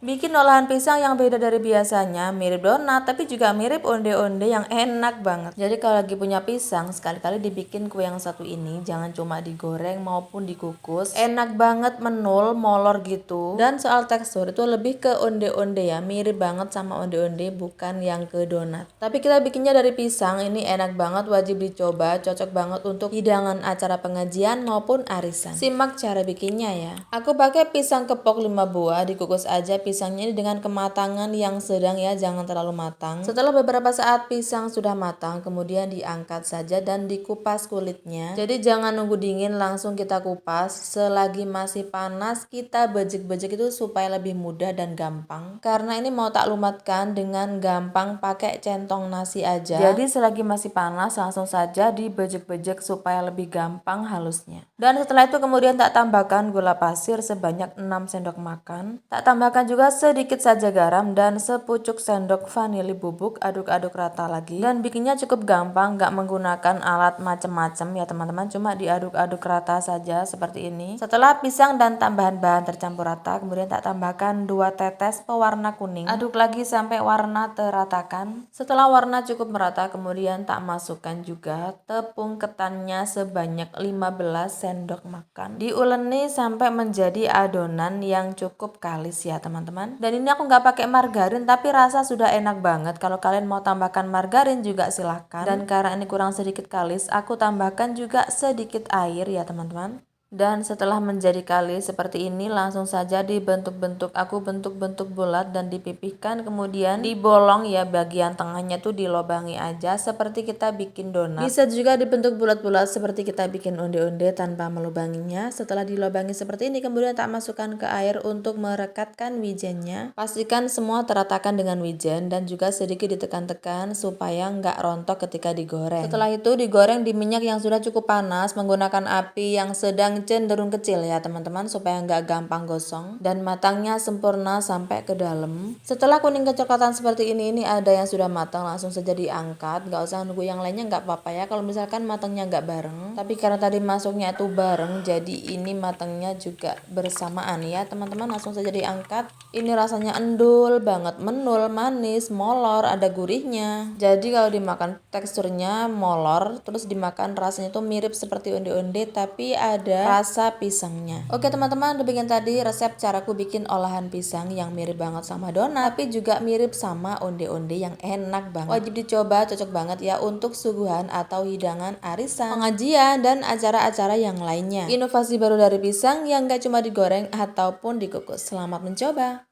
Bikin olahan pisang yang beda dari biasanya, mirip donat tapi juga mirip onde-onde yang enak banget. Jadi kalau lagi punya pisang, sekali-kali dibikin kue yang satu ini, jangan cuma digoreng maupun dikukus. Enak banget, menul, molor gitu. Dan soal tekstur itu lebih ke onde-onde ya, mirip banget sama onde-onde, bukan yang ke donat. Tapi kita bikinnya dari pisang, ini enak banget, wajib dicoba, cocok banget untuk hidangan acara pengajian maupun arisan. Simak cara bikinnya ya. Aku pakai pisang kepok 5 buah, dikukus aja pisangnya ini dengan kematangan yang sedang ya, jangan terlalu matang. Setelah beberapa saat pisang sudah matang, kemudian diangkat saja dan dikupas kulitnya. Jadi jangan nunggu dingin, langsung kita kupas. Selagi masih panas, kita bejek-bejek itu supaya lebih mudah dan gampang. Karena ini mau tak lumatkan dengan gampang pakai centong nasi aja. Jadi selagi masih panas, langsung saja dibejek-bejek supaya lebih gampang halusnya. Dan setelah itu kemudian tak tambahkan gula pasir sebanyak 6 sendok makan. Tak tambahkan juga sedikit saja garam dan sepucuk sendok vanili bubuk, aduk-aduk rata lagi. Dan bikinnya cukup gampang, gak menggunakan alat macem-macem ya teman-teman, cuma diaduk-aduk rata saja seperti ini. Setelah pisang dan tambahan bahan tercampur rata, kemudian tak tambahkan 2 tetes pewarna kuning. Aduk lagi sampai warna teratakan. Setelah warna cukup merata, kemudian tak masukkan juga tepung ketannya sebanyak 15 sendok makan. Diuleni sampai menjadi adonan yang cukup kalis ya teman-teman. Dan ini aku nggak pakai margarin, tapi rasa sudah enak banget. Kalau kalian mau tambahkan margarin juga silahkan. Dan karena ini kurang sedikit kalis, aku tambahkan juga sedikit air ya teman-teman. Dan setelah menjadi kalis seperti ini, langsung saja dibentuk-bentuk. Aku bentuk-bentuk bulat dan dipipihkan, kemudian dibolong ya, bagian tengahnya tuh dilobangi aja seperti kita bikin donat. Bisa juga dibentuk bulat-bulat seperti kita bikin onde-onde tanpa melubanginya. Setelah dilobangi seperti ini, kemudian tak masukkan ke air untuk merekatkan wijennya. Pastikan semua teratakan dengan wijen dan juga sedikit ditekan-tekan supaya nggak rontok ketika digoreng. Setelah itu digoreng di minyak yang sudah cukup panas menggunakan api yang sedang cenderung kecil ya teman-teman, supaya nggak gampang gosong dan matangnya sempurna sampai ke dalam. Setelah kuning kecoklatan seperti ini ada yang sudah matang, langsung saja diangkat, nggak usah nunggu yang lainnya, nggak apa-apa ya kalau misalkan matangnya nggak bareng. Tapi karena tadi masuknya itu bareng, jadi ini matangnya juga bersamaan ya teman-teman, langsung saja diangkat. Ini rasanya endul banget, menul, manis, molor, ada gurihnya. Jadi kalau dimakan teksturnya molor, terus dimakan rasanya tuh mirip seperti onde-onde tapi ada rasa pisangnya. Oke teman-teman, demikian tadi resep caraku bikin olahan pisang yang mirip banget sama donat tapi juga mirip sama onde-onde yang enak banget. Wajib dicoba, cocok banget ya untuk suguhan atau hidangan arisan, pengajian, dan acara-acara yang lainnya. Inovasi baru dari pisang yang gak cuma digoreng ataupun dikukus. Selamat mencoba.